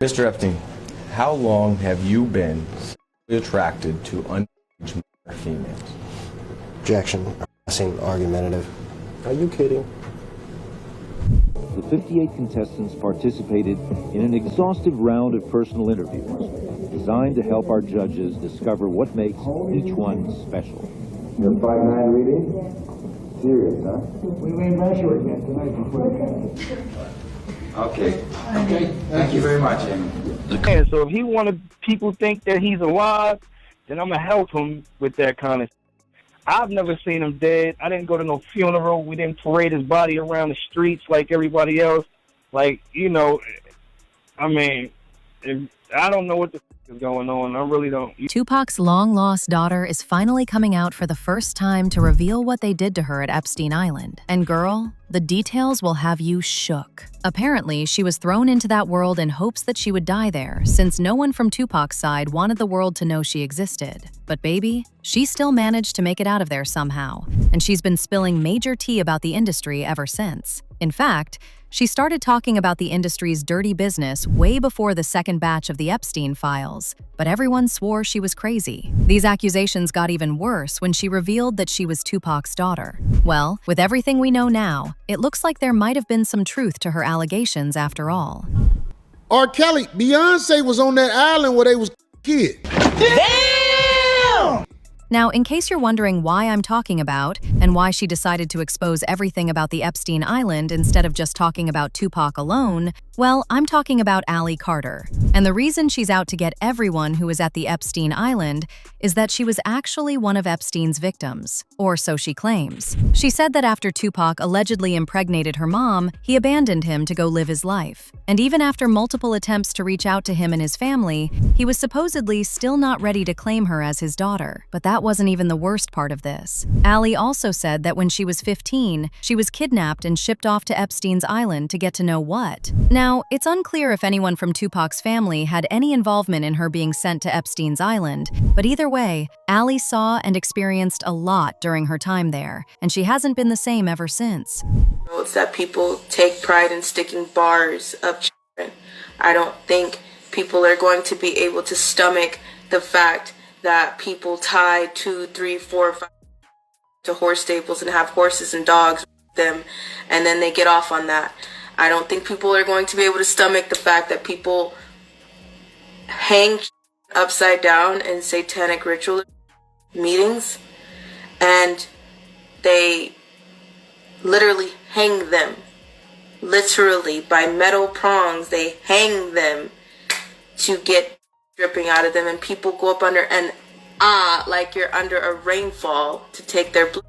Mr. Epstein, how long have you been sexually attracted to underage females? Objection. Seem argumentative. Are you kidding? The 58 contestants participated in an exhaustive round of personal interviews designed to help our judges discover what makes each one special. Your 5'9" reading? Serious, huh? We may measure again tonight before the game. Okay. Thank you very much, Amy. And so if he wanted people think that he's alive, then I'm going to help him with that kind of. I've never seen him dead. I didn't go to no funeral. We didn't parade his body around the streets like everybody else. Like, I mean, I don't know what the is going on. I really don't. Tupac's long-lost daughter is finally coming out for the first time to reveal what they did to her at Epstein Island. And girl, the details will have you shook. Apparently, she was thrown into that world in hopes that she would die there, since no one from Tupac's side wanted the world to know she existed. But baby, she still managed to make it out of there somehow, and she's been spilling major tea about the industry ever since. In fact, she started talking about the industry's dirty business way before the second batch of the Epstein files, but everyone swore she was crazy. These accusations got even worse when she revealed that she was Tupac's daughter. Well, with everything we know now, it looks like there might have been some truth to her allegations after all. R. Kelly, Beyonce was on that island where they was kids. Now, in case you're wondering why I'm talking about and why she decided to expose everything about the Epstein Island instead of just talking about Tupac alone, well, I'm talking about Allie Carter. And the reason she's out to get everyone who was at the Epstein Island is that she was actually one of Epstein's victims, or so she claims. She said that after Tupac allegedly impregnated her mom, he abandoned him to go live his life. And even after multiple attempts to reach out to him and his family, he was supposedly still not ready to claim her as his daughter. But that wasn't even the worst part of this. Allie also said that when she was 15, she was kidnapped and shipped off to Epstein's Island to get to know what. Now, it's unclear if anyone from Tupac's family had any involvement in her being sent to Epstein's Island, but either way, Allie saw and experienced a lot during her time there, and she hasn't been the same ever since. It's that people take pride in sticking bars up children. I don't think people are going to be able to stomach the fact that people tie 2, 3, 4, 5 to horse stables and have horses and dogs with them, and then they get off on that. I don't think people are going to be able to stomach the fact that people hang upside down in satanic ritual meetings, and they literally hang them. Literally, by metal prongs, they hang them to get dripping out of them, and people go up under and like you're under a rainfall to take their blood.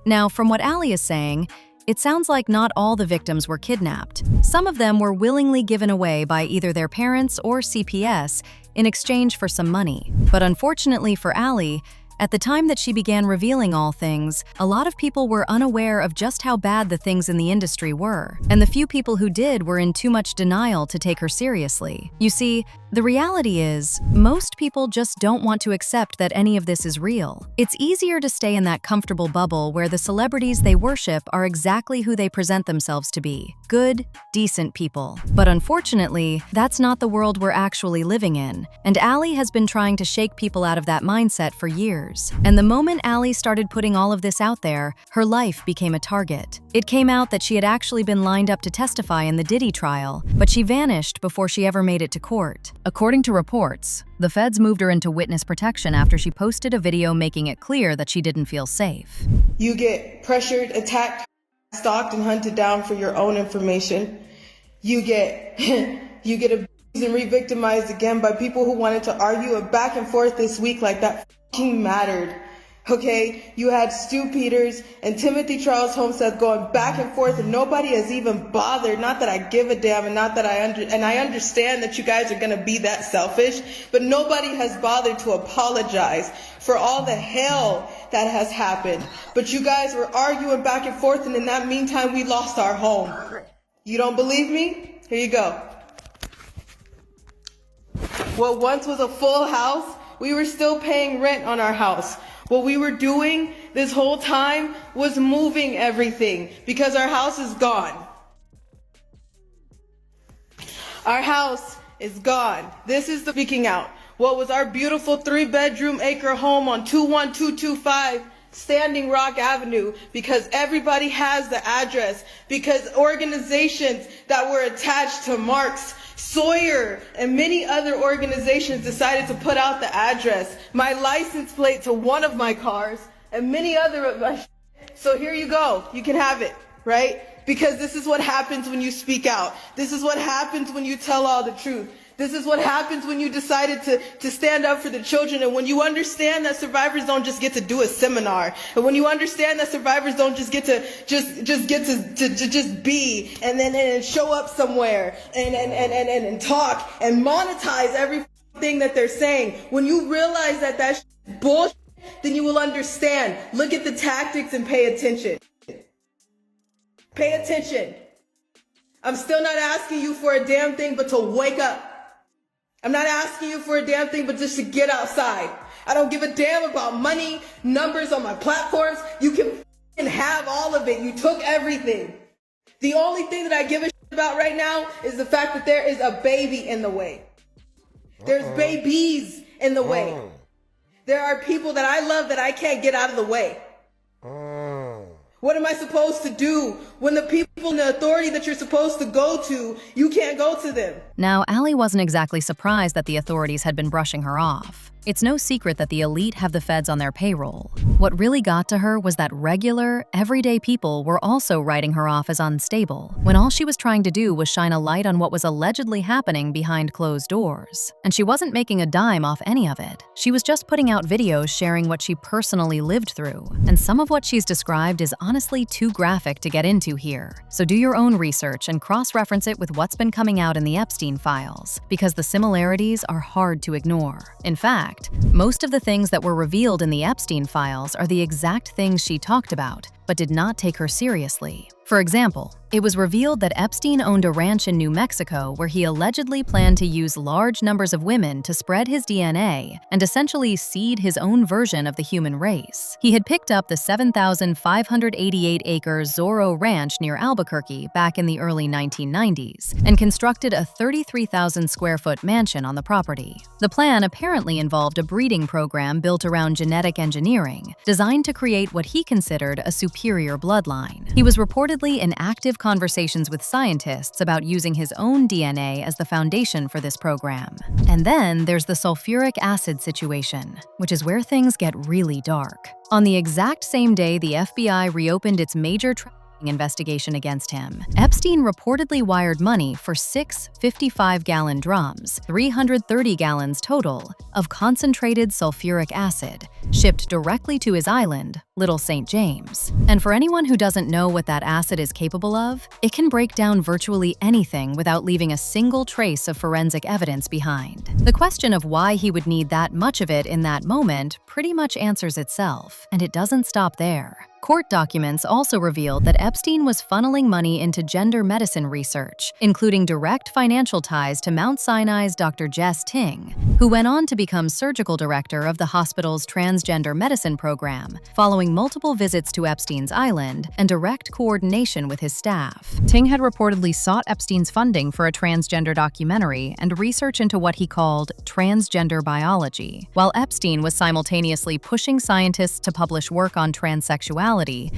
Now, from what Allie is saying, it sounds like not all the victims were kidnapped. Some of them were willingly given away by either their parents or CPS in exchange for some money. But unfortunately for Allie, at the time that she began revealing all things, a lot of people were unaware of just how bad the things in the industry were, and the few people who did were in too much denial to take her seriously. You see, the reality is, most people just don't want to accept that any of this is real. It's easier to stay in that comfortable bubble where the celebrities they worship are exactly who they present themselves to be: good, decent people. But unfortunately, that's not the world we're actually living in, and Allie has been trying to shake people out of that mindset for years. And the moment Allie started putting all of this out there, her life became a target. It came out that she had actually been lined up to testify in the Diddy trial, but she vanished before she ever made it to court. According to reports, the feds moved her into witness protection after she posted a video making it clear that she didn't feel safe. You get pressured, attacked, stalked, and hunted down for your own information. You get abused and re-victimized again by people who wanted to argue a back and forth this week like that fucking mattered. Okay, you had Stu Peters and Timothy Charles Homestead going back and forth, and nobody has even bothered. Not that I give a damn, and not that I understand that you guys are gonna be that selfish, but nobody has bothered to apologize for all the hell that has happened. But you guys were arguing back and forth, and in that meantime, we lost our home. You don't believe me? Here you go. What once was a full house, we were still paying rent on our house. What we were doing this whole time was moving everything because our house is gone. Our house is gone. This is the speaking out. What was our beautiful 3-bedroom acre home on 21225 Standing Rock Avenue, because everybody has the address, because organizations that were attached to Marx, Sawyer, and many other organizations decided to put out the address, my license plate to one of my cars, and many other of my So here you go. You can have it, right? Because this is what happens when you speak out. This is what happens when you tell all the truth. This is what happens when you decided to stand up for the children, and when you understand that survivors don't just get to do a seminar, and when you understand that survivors don't just get to just be and show up somewhere and talk and monetize everything that they're saying. When you realize that that's bullshit, then you will understand. Look at the tactics and pay attention. Pay attention. I'm still not asking you for a damn thing but to wake up. I'm not asking you for a damn thing but just to get outside. I don't give a damn about money, numbers on my platforms. You can have all of it. You took everything. The only thing that I give a shit about right now is the fact that there is a baby in the way. There's babies in the way. There are people that I love that I can't get out of the way. What am I supposed to do when the people in the authority that you're supposed to go to, you can't go to them? Now, Allie wasn't exactly surprised that the authorities had been brushing her off. It's no secret that the elite have the feds on their payroll. What really got to her was that regular, everyday people were also writing her off as unstable, when all she was trying to do was shine a light on what was allegedly happening behind closed doors. And she wasn't making a dime off any of it. She was just putting out videos sharing what she personally lived through. And some of what she's described is honestly too graphic to get into here. So do your own research and cross-reference it with what's been coming out in the Epstein files, because the similarities are hard to ignore. In fact, most of the things that were revealed in the Epstein files are the exact things she talked about, but did not take her seriously. For example, it was revealed that Epstein owned a ranch in New Mexico where he allegedly planned to use large numbers of women to spread his DNA and essentially seed his own version of the human race. He had picked up the 7,588-acre Zorro Ranch near Albuquerque back in the early 1990s and constructed a 33,000-square-foot mansion on the property. The plan apparently involved a breeding program built around genetic engineering, designed to create what he considered a superior bloodline. He was reportedly in active conversations with scientists about using his own DNA as the foundation for this program. And then there's the sulfuric acid situation, which is where things get really dark. On the exact same day the FBI reopened its major investigation against him, Epstein reportedly wired money for 6 55-gallon drums, 330 gallons total, of concentrated sulfuric acid, shipped directly to his island, Little St. James. And for anyone who doesn't know what that acid is capable of, it can break down virtually anything without leaving a single trace of forensic evidence behind. The question of why he would need that much of it in that moment pretty much answers itself, and it doesn't stop there. Court documents also revealed that Epstein was funneling money into gender medicine research, including direct financial ties to Mount Sinai's Dr. Jess Ting, who went on to become surgical director of the hospital's transgender medicine program, following multiple visits to Epstein's island and direct coordination with his staff. Ting had reportedly sought Epstein's funding for a transgender documentary and research into what he called transgender biology, while Epstein was simultaneously pushing scientists to publish work on transsexuality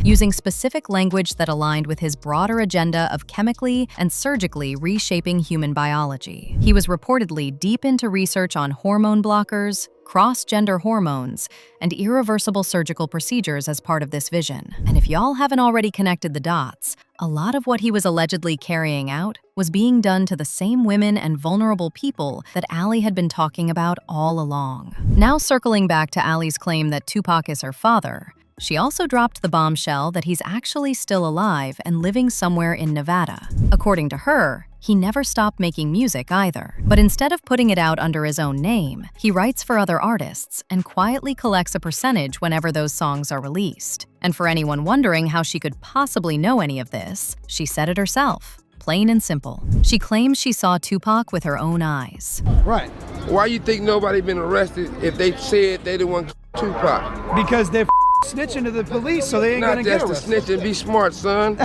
using specific language that aligned with his broader agenda of chemically and surgically reshaping human biology. He was reportedly deep into research on hormone blockers, cross-gender hormones, and irreversible surgical procedures as part of this vision. And if y'all haven't already connected the dots, a lot of what he was allegedly carrying out was being done to the same women and vulnerable people that Allie had been talking about all along. Now circling back to Allie's claim that Tupac is her father, she also dropped the bombshell that he's actually still alive and living somewhere in Nevada. According to her, he never stopped making music either. But instead of putting it out under his own name, he writes for other artists and quietly collects a percentage whenever those songs are released. And for anyone wondering how she could possibly know any of this, she said it herself. Plain and simple. She claims she saw Tupac with her own eyes. Right. Why you think nobody been arrested if they said they didn't want Tupac? Because they're snitching to the police, so they ain't gonna get arrested. Not just to snitch and be smart, son.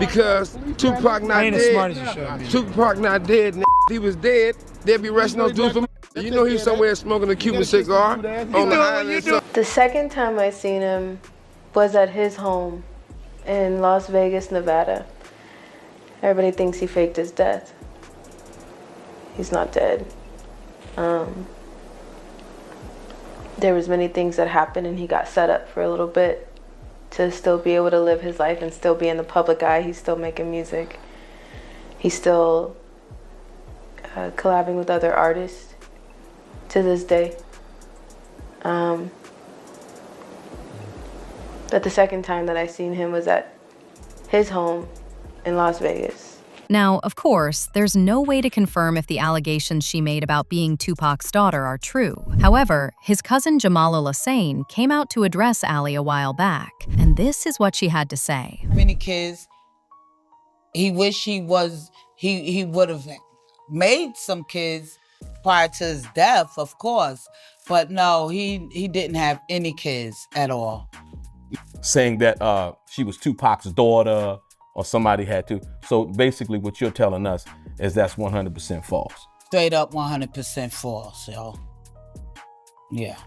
Because Tupac not ain't dead. as smart as you should be. Tupac not dead, he was dead, they'd be arresting those dudes for. You know he was somewhere smoking a Cuban cigar on the island. The second time I seen him was at his home in Las Vegas, Nevada. Everybody thinks he faked his death. He's not dead. There was many things that happened and he got set up for a little bit to still be able to live his life and still be in the public eye. He's still making music. He's still collabing with other artists to this day. But the second time that I seen him was at his home in Las Vegas. Now, of course, there's no way to confirm if the allegations she made about being Tupac's daughter are true. However, his cousin Jamala Hussein came out to address Ali a while back, and this is what she had to say. Many kids, he wish he would have made some kids prior to his death, of course, but no, he didn't have any kids at all. Saying that she was Tupac's daughter, or somebody had to. So basically what you're telling us is that's 100% false. Straight up 100% false, yo. Yeah,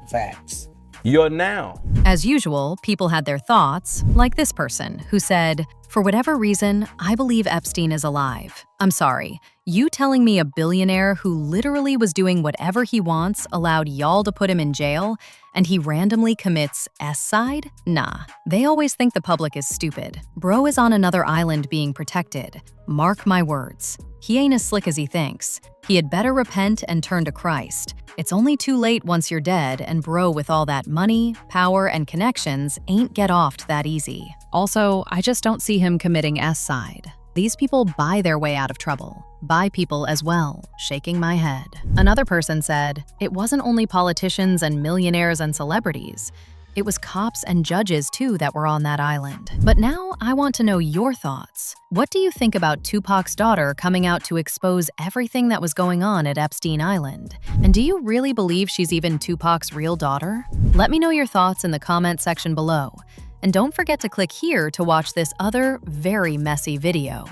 facts. You're now. As usual, people had their thoughts, like this person who said, "For whatever reason, I believe Epstein is alive. I'm sorry, you telling me a billionaire who literally was doing whatever he wants allowed y'all to put him in jail, and he randomly commits S-side? Nah, they always think the public is stupid. Bro is on another island being protected. Mark my words. He ain't as slick as he thinks. He had better repent and turn to Christ. It's only too late once you're dead, and bro with all that money, power, and connections ain't get offed that easy. Also, I just don't see him committing S-side. These people buy their way out of trouble. Buy people as well, shaking my head." Another person said, "It wasn't only politicians and millionaires and celebrities. It was cops and judges too that were on that island." But now I want to know your thoughts. What do you think about Tupac's daughter coming out to expose everything that was going on at Epstein Island? And do you really believe she's even Tupac's real daughter? Let me know your thoughts in the comment section below. And don't forget to click here to watch this other very messy video.